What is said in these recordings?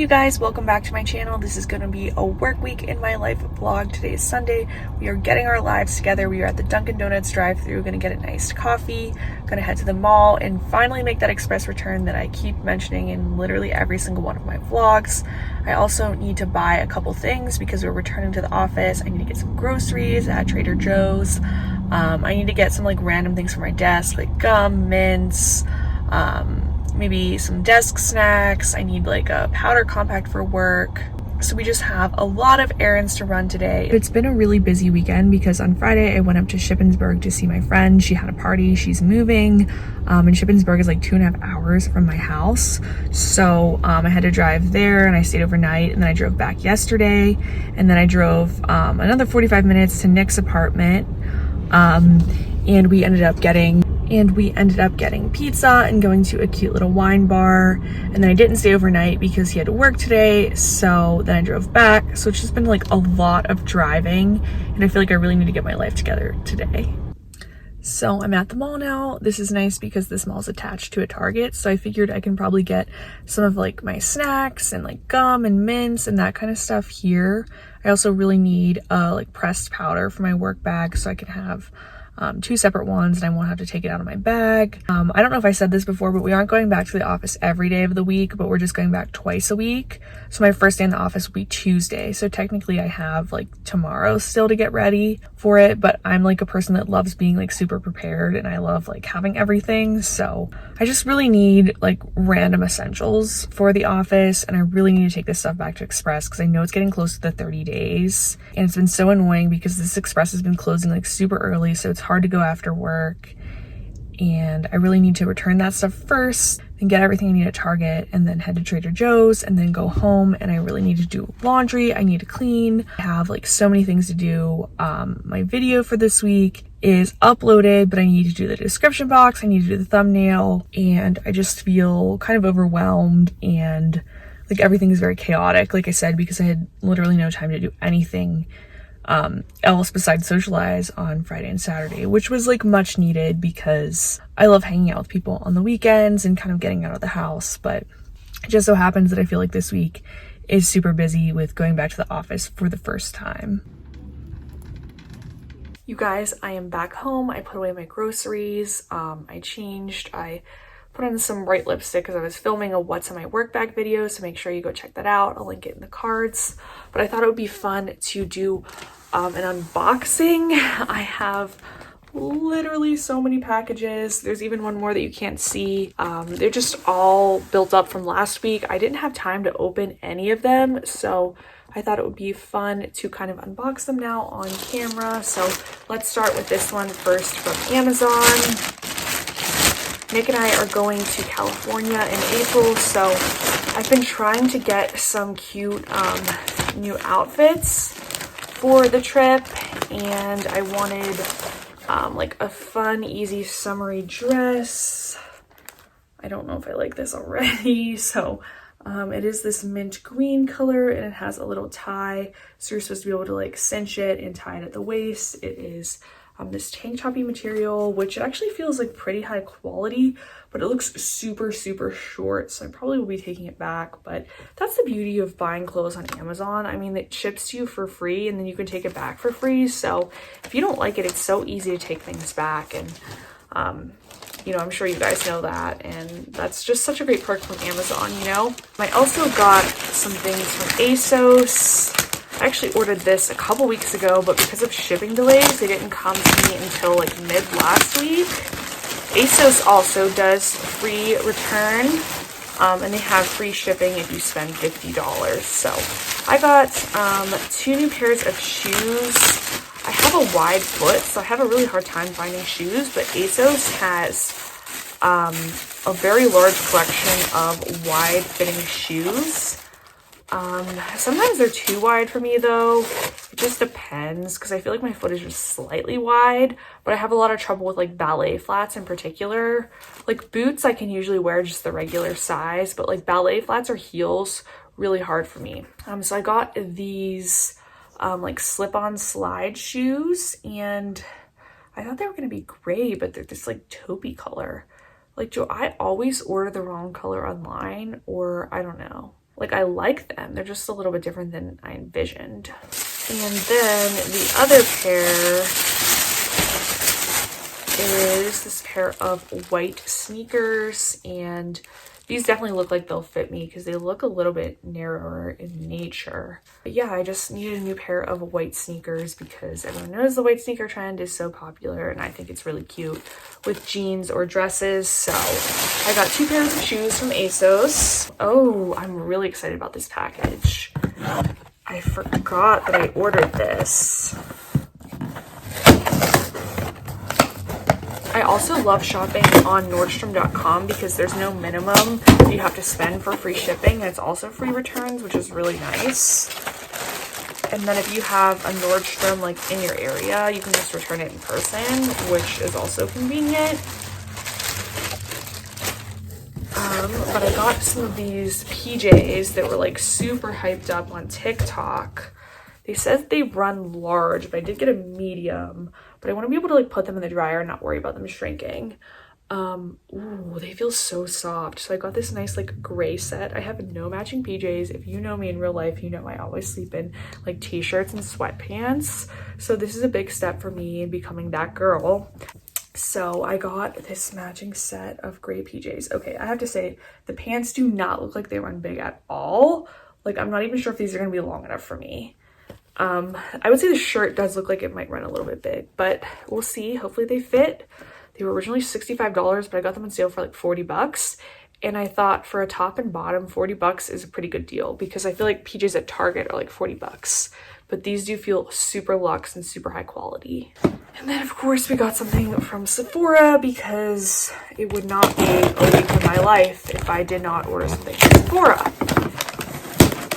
Hey you guys, welcome back to my channel. This is going to be a work week in my life vlog. Today is Sunday. We are getting our lives together. We are at the Dunkin' Donuts drive-thru, going to get a nice coffee, going to head to the mall, and finally make that express return that I keep mentioning in literally every single one of my vlogs. I also need to buy a couple things because we're returning to the office. I need to get some groceries at Trader Joe's. I need to get some like random things for my desk, like gum, mints, maybe some desk snacks. I need like a powder compact for work. So we just have a lot of errands to run today. It's been a really busy weekend because on Friday I went up to Shippensburg to see my friend. She had a party, she's moving, and Shippensburg is like 2.5 hours from my house. So I had to drive there and I stayed overnight, and then I drove back yesterday, and then I drove another 45 minutes to Nick's apartment, and we ended up getting pizza and going to a cute little wine bar. And then I didn't stay overnight because he had to work today, so then I drove back. So it's just been like a lot of driving, and I feel like I really need to get my life together today. So I'm at the mall now. This is nice because this mall is attached to a Target, so I figured I can probably get some of like my snacks and like gum and mints and that kind of stuff here. I also really need like pressed powder for my work bag so I can have two separate ones and I won't have to take it out of my bag. I don't know if I said this before, but we aren't going back to the office every day of the week, but we're just going back twice a week. So my first day in the office will be Tuesday. So technically I have like tomorrow still to get ready for it, but I'm like a person that loves being like super prepared and I love like having everything. So I just really need like random essentials for the office, and I really need to take this stuff back to Express because I know it's getting close to the 30 days. And it's been so annoying because this Express has been closing like super early, so it's hard to go after work, and I really need to return that stuff first and get everything I need at Target, and then head to Trader Joe's and then go home. And I really need to do laundry. I need to clean. I have like so many things to do. My video for this week is uploaded, but I need to do the description box, I need to do the thumbnail, and I just feel kind of overwhelmed, and like everything is very chaotic, like I said, because I had literally no time to do anything else besides socialize on Friday and Saturday, which was like much needed because I love hanging out with people on the weekends and kind of getting out of the house. But it just so happens that I feel like this week is super busy with going back to the office for the first time. You guys, I am back home. I put away my groceries. I changed. I put on some bright lipstick because I was filming a what's in my work bag video, so make sure you go check that out. I'll link it in the cards. But I thought it would be fun to do an unboxing. I have literally so many packages. There's even one more that you can't see. They're just all built up from last week. I didn't have time to open any of them, so I thought it would be fun to kind of unbox them now on camera. So let's start with this one first from Amazon. Nick and I are going to California in April, so I've been trying to get some cute new outfits for the trip, and I wanted like a fun, easy, summery dress. I don't know if I like this already, so it is this mint green color, and it has a little tie, so you're supposed to be able to like cinch it and tie it at the waist. It is this tank toppy material, which actually feels like pretty high quality, but it looks super short, so I probably will be taking it back. But that's the beauty of buying clothes on Amazon. I mean, it ships to you for free and then you can take it back for free. So if you don't like it, it's so easy to take things back. And you know, I'm sure you guys know that, and that's just such a great perk from Amazon, you know. I also got some things from ASOS. I actually ordered this a couple weeks ago, but because of shipping delays, they didn't come to me until like mid last week. ASOS also does free return, and they have free shipping if you spend $50. So I got 2 new pairs of shoes. I have a wide foot, so I have a really hard time finding shoes, but ASOS has a very large collection of wide fitting shoes. Sometimes they're too wide for me though. It just depends because I feel like my foot is just slightly wide, but I have a lot of trouble with like ballet flats in particular. Like boots I can usually wear just the regular size, but like ballet flats or heels, really hard for me. So I got these like slip-on slide shoes, and I thought they were gonna be gray, but they're this like taupey color. Like, do I always order the wrong color online, or I don't know? Like, I like them. They're just a little bit different than I envisioned. And then the other pair is this pair of white sneakers, and these definitely look like they'll fit me because they look a little bit narrower in nature. But yeah, I just needed a new pair of white sneakers because everyone knows the white sneaker trend is so popular, and I think it's really cute with jeans or dresses. So I got 2 pairs of shoes from ASOS. Oh, I'm really excited about this package. I forgot that I ordered this. I also love shopping on Nordstrom.com because there's no minimum you have to spend for free shipping, and it's also free returns, which is really nice. And then if you have a Nordstrom like in your area, you can just return it in person, which is also convenient. But I got some of these PJs that were like super hyped up on TikTok. They said they run large, but I did get a medium. But I want to be able to like put them in the dryer and not worry about them shrinking. Ooh, they feel so soft. So I got this nice like gray set. I have no matching PJs. If you know me in real life, you know I always sleep in like t-shirts and sweatpants. So this is a big step for me in becoming that girl. So I got this matching set of gray PJs. Okay, I have to say the pants do not look like they run big at all. Like, I'm not even sure if these are gonna be long enough for me. I would say the shirt does look like it might run a little bit big, but we'll see. Hopefully they fit. They were originally $65, but I got them on sale for like 40 bucks. And I thought for a top and bottom, 40 bucks is a pretty good deal because I feel like PJs at Target are like 40 bucks. But these do feel super luxe and super high quality. And then of course we got something from Sephora because it would not be a week of my life if I did not order something from Sephora.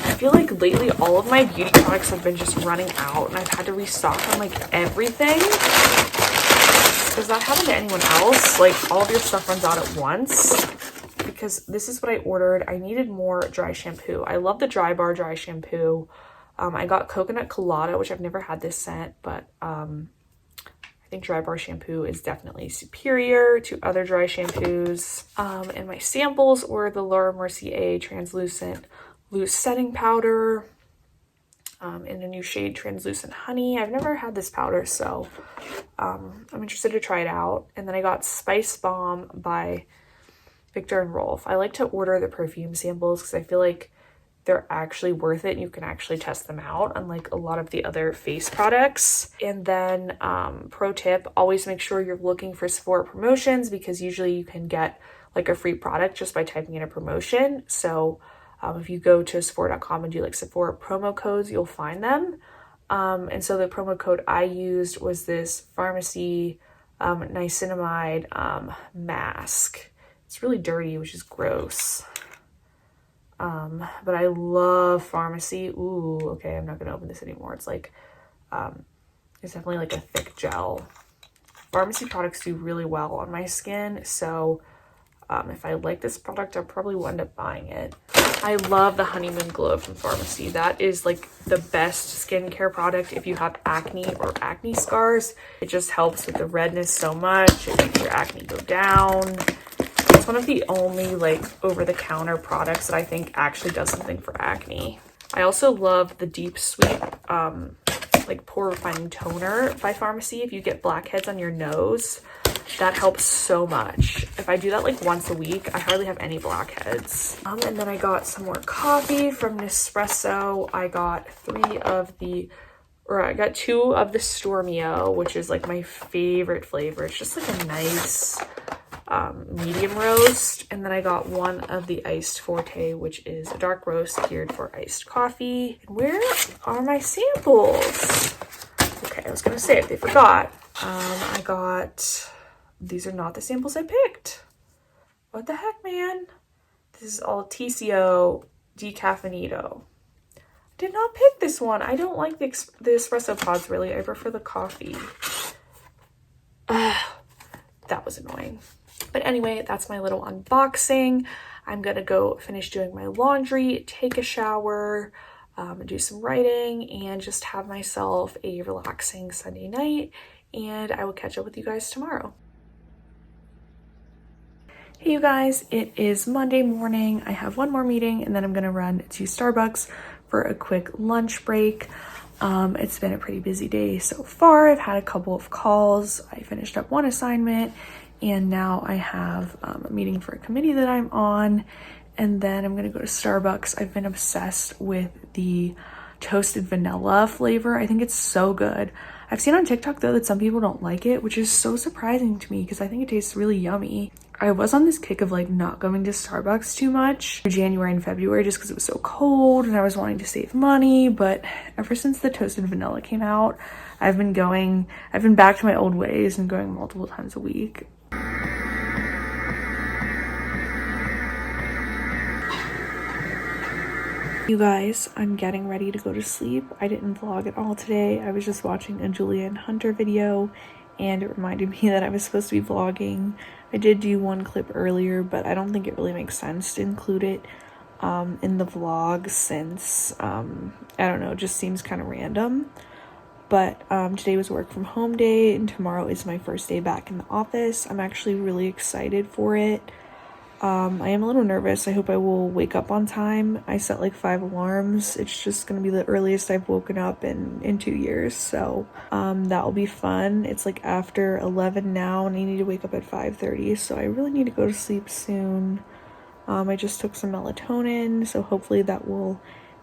I feel like lately all of my beauty products have been just running out and I've had to restock on like everything. Does that happen to anyone else? Like all of your stuff runs out at once? Because this is what I ordered. I needed more dry shampoo. I love the Drybar dry shampoo. I got Coconut Colada, which I've never had this scent, but I think Drybar shampoo is definitely superior to other dry shampoos. And my samples were the Laura Mercier Translucent Loose Setting Powder in a new shade, Translucent Honey. I've never had this powder, so I'm interested to try it out. And then I got Spice Bomb by Viktor and Rolf. I like to order the perfume samples because I feel like they're actually worth it and you can actually test them out, unlike a lot of the other face products. And then pro tip, always make sure you're looking for Sephora promotions because usually you can get like a free product just by typing in a promotion. So if you go to Sephora.com and do like Sephora promo codes, you'll find them. And so the promo code I used was this Pharmacy niacinamide mask. It's really dirty, which is gross. But I love Pharmacy. Ooh, okay, I'm not gonna open this anymore. It's like, it's definitely like a thick gel. Pharmacy products do really well on my skin, so if I like this product, I'll probably end up buying it. I love the Honeymoon Glow from Pharmacy. That is like the best skincare product if you have acne or acne scars. It just helps with the redness so much. It makes your acne go down. It's one of the only like over-the-counter products that I think actually does something for acne. I also love the Deep Sweep like pore refining toner by Pharmacy. If you get blackheads on your nose, that helps so much. If I do that like once a week, I hardly have any blackheads. And then I got some more coffee from Nespresso. I got two of the Stormio, which is like my favorite flavor. It's just like a nice medium roast. And then I got one of the iced forte, which is a dark roast geared for iced coffee. And where are my samples? Okay, I was gonna say if they forgot. I got, these are not the samples I picked. What the heck, man? This is all TCO decaffeinato. Did not pick this one. I don't like the espresso pods really. I prefer the coffee. That was annoying. But anyway, that's my little unboxing. I'm gonna go finish doing my laundry, take a shower, do some writing, and just have myself a relaxing Sunday night. And I will catch up with you guys tomorrow. Hey you guys, it is Monday morning. I have one more meeting and then I'm gonna run to Starbucks for a quick lunch break. It's been a pretty busy day so far. I've had a couple of calls. I finished up one assignment and now I have a meeting for a committee that I'm on, and then I'm gonna go to Starbucks. I've been obsessed with the toasted vanilla flavor. I think it's so good. I've seen on TikTok though that some people don't like it, which is so surprising to me because I think it tastes really yummy. I was on this kick of like not going to Starbucks too much for January and February just because it was so cold and I was wanting to save money, but ever since the toasted vanilla came out, I've been back to my old ways and going multiple times a week. You guys, I'm getting ready to go to sleep. I didn't vlog at all today. I was just watching a Julianne Hunter video and it reminded me that I was supposed to be vlogging. I did do one clip earlier, but I don't think it really makes sense to include it in the vlog since, I don't know, it just seems kind of random. But today was work from home day and tomorrow is my first day back in the office. I'm actually really excited for it. I am a little nervous. I hope I will wake up on time. I set like 5 alarms. It's just gonna be the earliest I've woken up in 2 years, so that will be fun. It's like after 11 now and I need to wake up at 5:30, so I really need to go to sleep soon. I just took some melatonin, so hopefully that will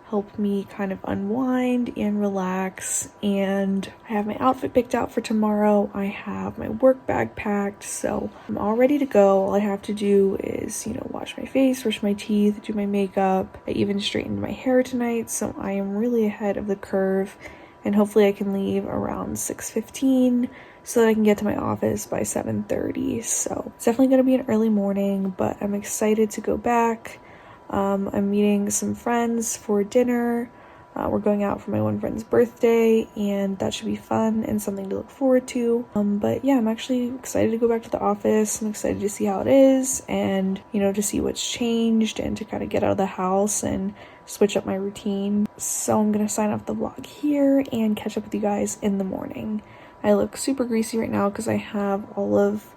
help me kind of unwind and relax. And I have my outfit picked out for tomorrow. I have my work bag packed, so I'm all ready to go. All I have to do is, wash my face, brush my teeth, do my makeup. I even straightened my hair tonight, so I am really ahead of the curve, and hopefully I can leave around 6:15 so that I can get to my office by 7:30. So it's definitely gonna be an early morning, but I'm excited to go back. I'm meeting some friends for dinner. We're going out for my one friend's birthday, and that should be fun and something to look forward to. But yeah, I'm actually excited to go back to the office. I'm excited to see how it is and, to see what's changed and to kind of get out of the house and switch up my routine. So I'm going to sign off the vlog here and catch up with you guys in the morning. I look super greasy right now because I have all of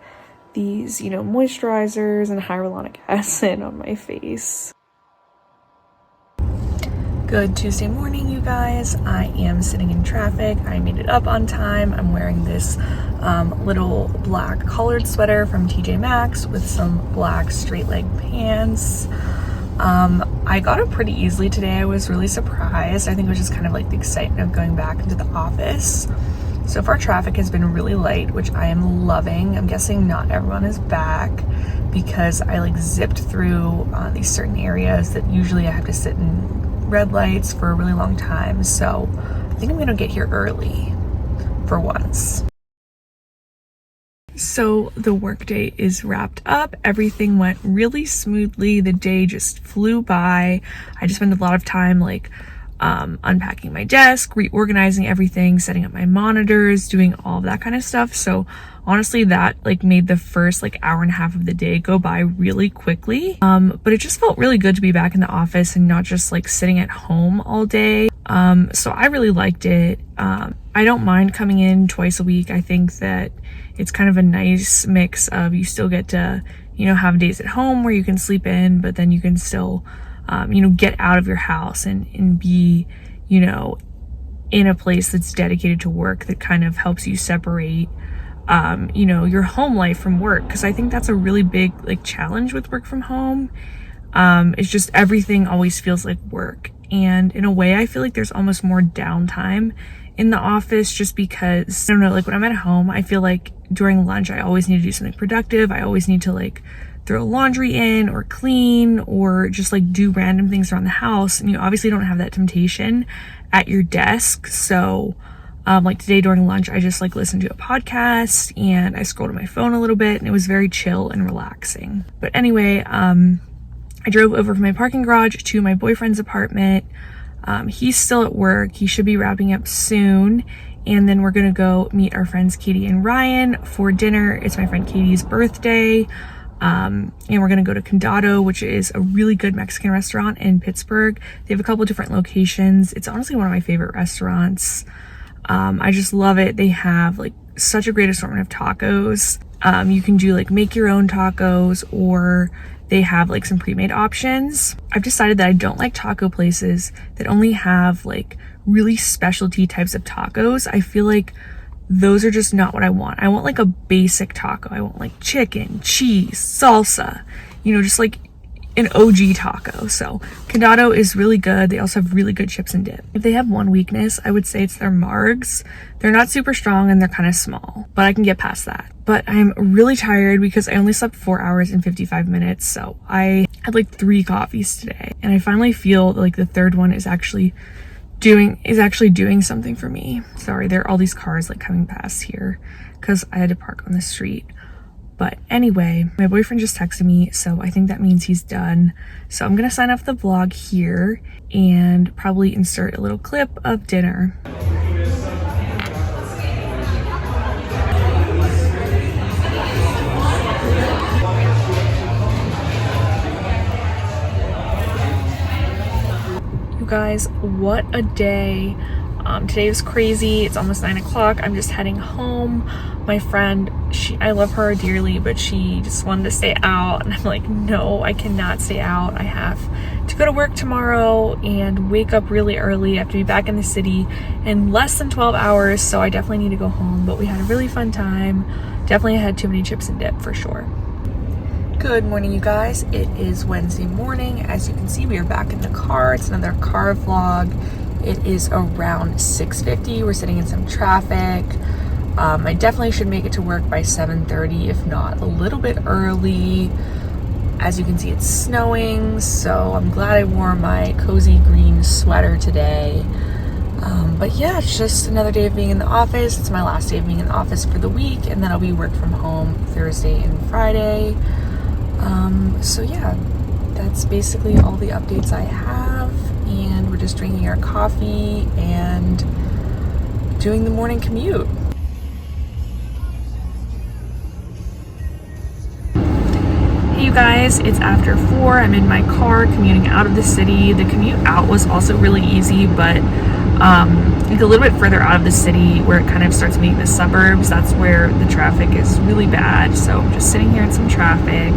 these, moisturizers and hyaluronic acid on my face. Good Tuesday morning, you guys. I am sitting in traffic. I made it up on time. I'm wearing this little black collared sweater from TJ Maxx with some black straight leg pants. I got up pretty easily today. I was really surprised. I think it was just kind of like the excitement of going back into the office. So far traffic has been really light, which I am loving. I'm guessing not everyone is back because I zipped through these certain areas that usually I have to sit in red lights for a really long time. So I think I'm gonna get here early for once. So the workday is wrapped up. Everything went really smoothly. The day just flew by. I just spent a lot of time unpacking my desk, reorganizing everything, setting up my monitors, doing all of that kind of stuff. So honestly, that made the first hour and a half of the day go by really quickly. But it just felt really good to be back in the office and not just sitting at home all day. So I really liked it. I don't mind coming in twice a week. I think that it's kind of a nice mix of you still get to, have days at home where you can sleep in, but then you can still get out of your house and be, in a place that's dedicated to work that kind of helps you separate, your home life from work. Cause I think that's a really big challenge with work from home. It's just everything always feels like work. And in a way, I feel like there's almost more downtime in the office just because, I don't know, when I'm at home, I feel like during lunch, I always need to do something productive. I always need to throw laundry in or clean or just do random things around the house. And you obviously don't have that temptation at your desk. So today during lunch, I just listened to a podcast and I scrolled on my phone a little bit and it was very chill and relaxing. But anyway, I drove over from my parking garage to my boyfriend's apartment. He's still at work. He should be wrapping up soon. And then we're gonna go meet our friends Katie and Ryan for dinner. It's my friend Katie's birthday. And we're gonna go to Condado, which is a really good Mexican restaurant in Pittsburgh. They have a couple different locations. It's honestly one of my favorite restaurants. I just love it. They have such a great assortment of tacos. You can do like make your own tacos, or they have like some pre-made options. I've decided that I don't like taco places that only have like really specialty types of tacos. I feel like those are just not what I want. I want like a basic taco. I want like chicken, cheese, salsa, you know, just like an OG taco. So Condado is really good. They also have really good chips and dip. If they have one weakness, I would say it's their margs. They're not super strong and they're kind of small, but I can get past that. But I'm really tired because I only slept 4 hours and 55 minutes. So I had like 3 coffees today, and I finally feel like the third one is actually doing something for me. Sorry, there are all these cars like coming past here because I had to park on the street. But anyway, my boyfriend just texted me, so I think that means he's done. So I'm gonna sign off the vlog here and probably insert a little clip of dinner. You guys, what a day. Today was crazy. It's almost 9 o'clock. I'm just heading home. My friend, I love her dearly, but she just wanted to stay out, and I'm like, no, I cannot stay out. I have to go to work tomorrow and wake up really early. I have to be back in the city in less than 12 hours, so I definitely need to go home. But we had a really fun time. Definitely had too many chips and dip for sure. Good morning, you guys. It is Wednesday morning. As you can see, we are back in the car. It's another car vlog. It is around 6:50. We're sitting in some traffic. I definitely should make it to work by 7:30, if not a little bit early. As you can see, it's snowing, so I'm glad I wore my cozy green sweater today. But yeah, it's just another day of being in the office. It's my last day of being in the office for the week, and then I'll be work from home Thursday and Friday. So yeah, that's basically all the updates I have, and we're just drinking our coffee and doing the morning commute. Hey you guys, it's after 4. I'm in my car commuting out of the city. The commute out was also really easy, but like a little bit further out of the city where it kind of starts meeting the suburbs, that's where the traffic is really bad. So I'm just sitting here in some traffic.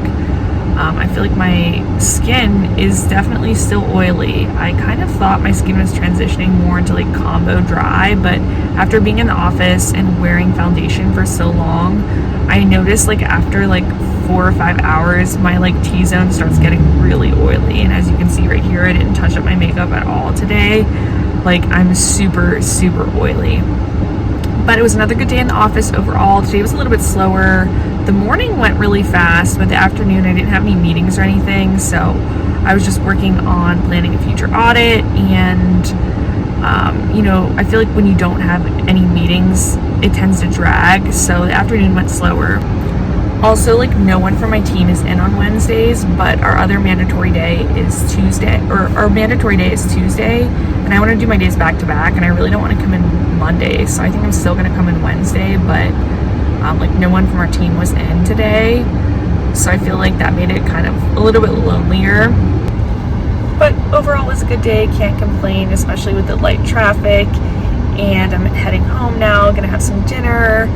I feel like my skin is definitely still oily. I kind of thought my skin was transitioning more into like combo dry, but after being in the office and wearing foundation for so long, I noticed like after like 4 or 5 hours, my like T-zone starts getting really oily. And as you can see right here, I didn't touch up my makeup at all today. Like I'm super, super oily. But it was another good day in the office overall. Today was a little bit slower. The morning went really fast, but the afternoon I didn't have any meetings or anything. So I was just working on planning a future audit. And, you know, I feel like when you don't have any meetings, it tends to drag. So the afternoon went slower. Also, like no one from my team is in on Wednesdays, but our other mandatory day is Tuesday, or our mandatory day is Tuesday, and I want to do my days back to back, and I really don't want to come in Monday, so I think I'm still going to come in Wednesday, but like no one from our team was in today, so I feel like that made it kind of a little bit lonelier. But overall it was a good day, can't complain, especially with the light traffic. And I'm heading home now, gonna have some dinner,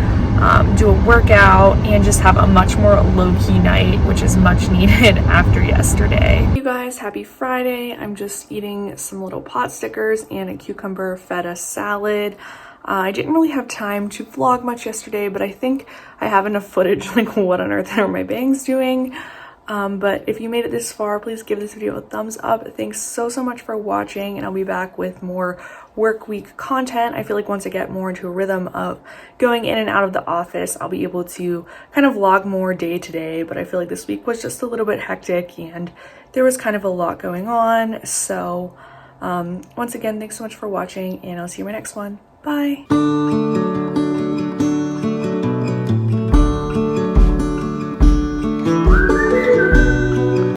do a workout, and just have a much more low-key night, which is much needed after yesterday. You guys, happy Friday. I'm just eating some little pot stickers and a cucumber feta salad. I didn't really have time to vlog much yesterday, but I think I have enough footage, like what on earth are my bangs doing? But if you made it this far, please give this video a thumbs up. Thanks so much for watching, and I'll be back with more work week content. I feel like once I get more into a rhythm of going in and out of the office, I'll be able to kind of vlog more day to day, but I feel like this week was just a little bit hectic and there was kind of a lot going on. So once again, thanks so much for watching, and I'll see you in my next one. Bye.